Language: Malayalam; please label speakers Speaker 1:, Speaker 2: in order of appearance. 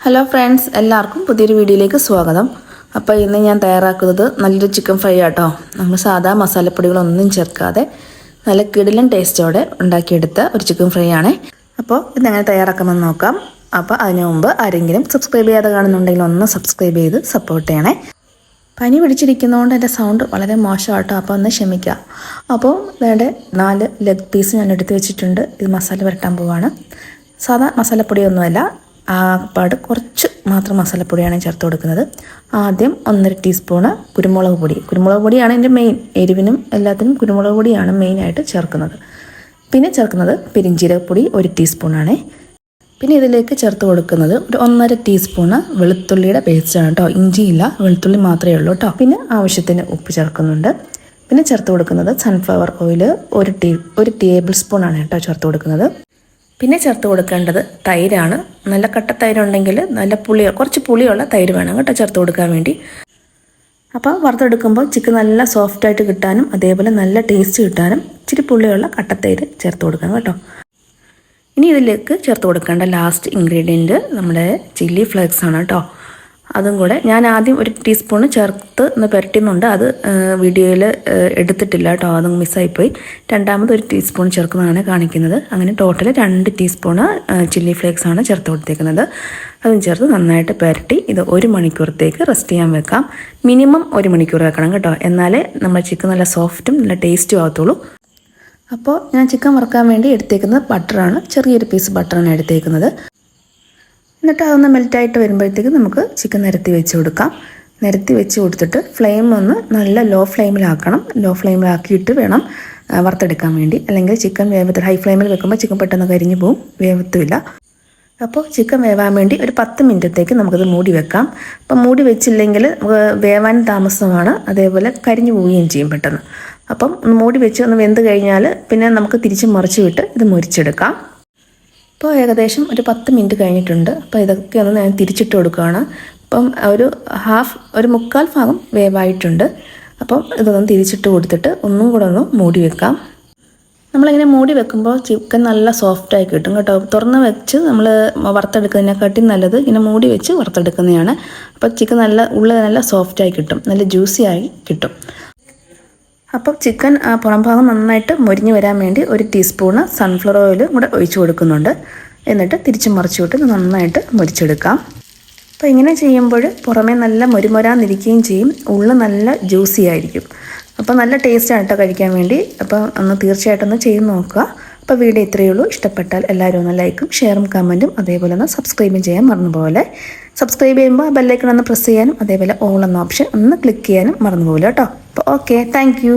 Speaker 1: ഹലോ ഫ്രണ്ട്സ്, എല്ലാവർക്കും പുതിയൊരു വീഡിയോയിലേക്ക് സ്വാഗതം. അപ്പോൾ ഇന്ന് ഞാൻ തയ്യാറാക്കുന്നത് നല്ലൊരു ചിക്കൻ ഫ്രൈ ആട്ടോ. നമ്മൾ സാധാ മസാലപ്പൊടികളൊന്നും ചേർക്കാതെ നല്ല കിടിലൻ ടേസ്റ്റോടെ ഉണ്ടാക്കിയെടുത്ത ഒരു ചിക്കൻ ഫ്രൈ ആണ്. അപ്പോൾ ഇതെങ്ങനെ തയ്യാറാക്കാമെന്ന് നോക്കാം. അപ്പോൾ അതിനു മുമ്പ് ആരെങ്കിലും സബ്സ്ക്രൈബ് ചെയ്യാതെ കാണുന്നുണ്ടെങ്കിൽ ഒന്ന് സബ്സ്ക്രൈബ് ചെയ്ത് സപ്പോർട്ട് ചെയ്യണേ. പനി പിടിച്ചിരിക്കുന്നതുകൊണ്ട് എൻ്റെ സൗണ്ട് വളരെ മോശമാട്ടോ, അപ്പോൾ ഒന്ന് ക്ഷമിക്കുക. അപ്പോൾ വേണ്ട 4 ലെഗ് പീസ് ഞാൻ എടുത്ത് വെച്ചിട്ടുണ്ട്. ഇത് മസാല പുരട്ടാൻ പോവാണ്. സാധാ മസാലപ്പൊടിയൊന്നുമല്ല, കുറച്ച് മാത്രം മസാലപ്പൊടിയാണ് ചേർത്ത് കൊടുക്കുന്നത്. ആദ്യം 1.5 ടീസ്പൂണ് കുരുമുളക് പൊടിയാണ് എൻ്റെ മെയിൻ. എരിവിനും എല്ലാത്തിനും കുരുമുളക് പൊടിയാണ് മെയിനായിട്ട് ചേർക്കുന്നത്. പിന്നെ ചേർക്കുന്നത് പെരിഞ്ജീരകപ്പൊടി 1 ടീസ്പൂണാണ്. പിന്നെ ഇതിലേക്ക് ചേർത്ത് കൊടുക്കുന്നത് ഒരു 1.5 ടീസ്പൂണ് വെളുത്തുള്ളിയുടെ പേസ്റ്റാണ് കേട്ടോ. ഇഞ്ചിയില്ല, വെളുത്തുള്ളി മാത്രമേ ഉള്ളൂ കേട്ടോ. പിന്നെ ആവശ്യത്തിന് ഉപ്പ് ചേർക്കുന്നുണ്ട്. പിന്നെ ചേർത്ത് കൊടുക്കുന്നത് സൺഫ്ലവർ ഓയിൽ 1 ടേബിൾ സ്പൂണാണ് കേട്ടോ ചേർത്ത് കൊടുക്കുന്നത്. പിന്നെ ചേർത്ത് കൊടുക്കേണ്ടത് തൈരാണ്. നല്ല കട്ട തൈരുണ്ടെങ്കിൽ നല്ല കുറച്ച് പുളിയുള്ള തൈര് വേണം കേട്ടോ ചേർത്ത് കൊടുക്കാൻ വേണ്ടി. അപ്പോൾ വറുത്തെടുക്കുമ്പോൾ ചിക്കൻ നല്ല സോഫ്റ്റായിട്ട് കിട്ടാനും അതേപോലെ നല്ല ടേസ്റ്റ് കിട്ടാനും ഇച്ചിരി പുളിയുള്ള കട്ടത്തൈര് ചേർത്ത് കൊടുക്കണം കേട്ടോ. ഇനി ഇതിലേക്ക് ചേർത്ത് കൊടുക്കേണ്ട ലാസ്റ്റ് ഇൻഗ്രീഡിയൻറ്റ് നമ്മുടെ ചില്ലി ഫ്ലേക്സ് ആണ് കേട്ടോ. അതും കൂടെ ഞാൻ ആദ്യം 1 ടീസ്പൂണ് ചേർത്ത് പുരട്ടുന്നുണ്ട്. അത് വീഡിയോയിൽ എടുത്തിട്ടില്ല കേട്ടോ, അതും മിസ്സായിപ്പോയി. രണ്ടാമത് 1 ടീസ്പൂൺ ചേർക്കുന്നതാണ് കാണിക്കുന്നത്. അങ്ങനെ ടോട്ടൽ 2 ടീസ്പൂണ് ചില്ലി ഫ്ലേക്സ് ആണ് ചേർത്ത് കൊടുത്തേക്കുന്നത്. അതും ചേർത്ത് നന്നായിട്ട് പുരട്ടി ഇത് 1 മണിക്കൂറത്തേക്ക് റെസ്റ്റ് ചെയ്യാൻ വെക്കാം. മിനിമം 1 മണിക്കൂർ വെക്കണം കേട്ടോ, എന്നാലേ നമ്മുടെ ചിക്കൻ നല്ല സോഫ്റ്റും നല്ല ടേസ്റ്റും ആകത്തുള്ളൂ. അപ്പോൾ ഞാൻ ചിക്കൻ വറുക്കാൻ വേണ്ടി എടുത്തേക്കുന്നത് ബട്ടറാണ്. ചെറിയൊരു പീസ് ബട്ടറാണ് എടുത്തേക്കുന്നത്. എന്നിട്ട് അതൊന്ന് മെൽറ്റായിട്ട് വരുമ്പോഴത്തേക്ക് നമുക്ക് ചിക്കൻ നിരത്തി വെച്ച് കൊടുക്കാം. നിരത്തി വെച്ച് കൊടുത്തിട്ട് ഫ്ലെയിം ഒന്ന് നല്ല ലോ ഫ്ലെയിമിലാക്കണം. ലോ ഫ്ലെയിമിലാക്കിയിട്ട് വേണം വറുത്തെടുക്കാൻ വേണ്ടി. അല്ലെങ്കിൽ ചിക്കൻ വേവത്തിൽ ഹൈ ഫ്ലെയിമിൽ വെക്കുമ്പോൾ ചിക്കൻ പെട്ടെന്ന് കരിഞ്ഞു പോവും, വേവത്തുമില്ല. അപ്പോൾ ചിക്കൻ വേവാൻ വേണ്ടി ഒരു 10 മിനിറ്റത്തേക്ക് നമുക്കത് മൂടി വെക്കാം. അപ്പം മൂടി വെച്ചില്ലെങ്കിൽ വേവാൻ താമസമാണ്, അതേപോലെ കരിഞ്ഞു പോവുകയും ചെയ്യും പെട്ടെന്ന്. അപ്പം മൂടി വെച്ച് ഒന്ന് വെന്ത് കഴിഞ്ഞാൽ പിന്നെ നമുക്ക് തിരിച്ച് മറിച്ച് വിട്ട് ഇത് മുരിച്ചെടുക്കാം. ഇപ്പോൾ ഏകദേശം ഒരു 10 മിനിറ്റ് കഴിഞ്ഞിട്ടുണ്ട്. അപ്പോൾ ഇതൊക്കെ ഒന്ന് ഞാൻ തിരിച്ചിട്ട് കൊടുക്കുകയാണ്. അപ്പം ഒരു 1/4 ഭാഗം വേവായിട്ടുണ്ട്. അപ്പം ഇതൊന്ന് തിരിച്ചിട്ട് കൊടുത്തിട്ട് ഒന്നും കൂടെ ഒന്ന് മൂടി വെക്കാം. നമ്മളിങ്ങനെ മൂടി വെക്കുമ്പോൾ ചിക്കൻ നല്ല സോഫ്റ്റായി കിട്ടും കേട്ടോ. തുറന്ന് വെച്ച് നമ്മൾ വറുത്തെടുക്കുന്നതിനെക്കാട്ടി നല്ലത് ഇങ്ങനെ മൂടി വെച്ച് വറുത്തെടുക്കുന്നതാണ്. അപ്പോൾ ചിക്കൻ നല്ല സോഫ്റ്റായി കിട്ടും, നല്ല ജ്യൂസി ആയി കിട്ടും. അപ്പോൾ ചിക്കൻ പുറം ഭാഗം നന്നായിട്ട് മൊരിഞ്ഞ് വരാൻ വേണ്ടി 1 ടീസ്പൂണ് സൺഫ്ലവർ ഓയിൽ കൂടെ ഒഴിച്ചു കൊടുക്കുന്നുണ്ട്. എന്നിട്ട് തിരിച്ച് മറിച്ച് വിട്ട് നന്നായിട്ട് മൊരിച്ചെടുക്കാം. അപ്പോൾ ഇങ്ങനെ ചെയ്യുമ്പോൾ പുറമേ നല്ല മൊരിമൊരാന്നിരിക്കുകയും ചെയ്യും, ഉള്ളിൽ നല്ല ജ്യൂസി ആയിരിക്കും. അപ്പോൾ നല്ല ടേസ്റ്റാണ് കേട്ടോ കഴിക്കാൻ വേണ്ടി. അപ്പോൾ ഒന്ന് തീർച്ചയായിട്ടും ഒന്ന് ചെയ്ത് നോക്കുക. അപ്പോൾ വീഡിയോ ഇത്രയേ ഉള്ളൂ. ഇഷ്ടപ്പെട്ടാൽ എല്ലാവരും ഒന്ന് ലൈക്കും ഷെയറും കമൻറ്റും അതേപോലെ ഒന്ന് സബ്സ്ക്രൈബും ചെയ്യാൻ മറന്നുപോലെ. സബ്സ്ക്രൈബ് ചെയ്യുമ്പോൾ ബെല്ലൈക്കൺ ഒന്ന് പ്രസ് ചെയ്യാനും അതേപോലെ ഓൾ എന്ന ഓപ്ഷൻ ഒന്ന് ക്ലിക്ക് ചെയ്യാനും മറന്നുപോലെ കേട്ടോ. അപ്പോൾ ഓക്കെ, താങ്ക് യു.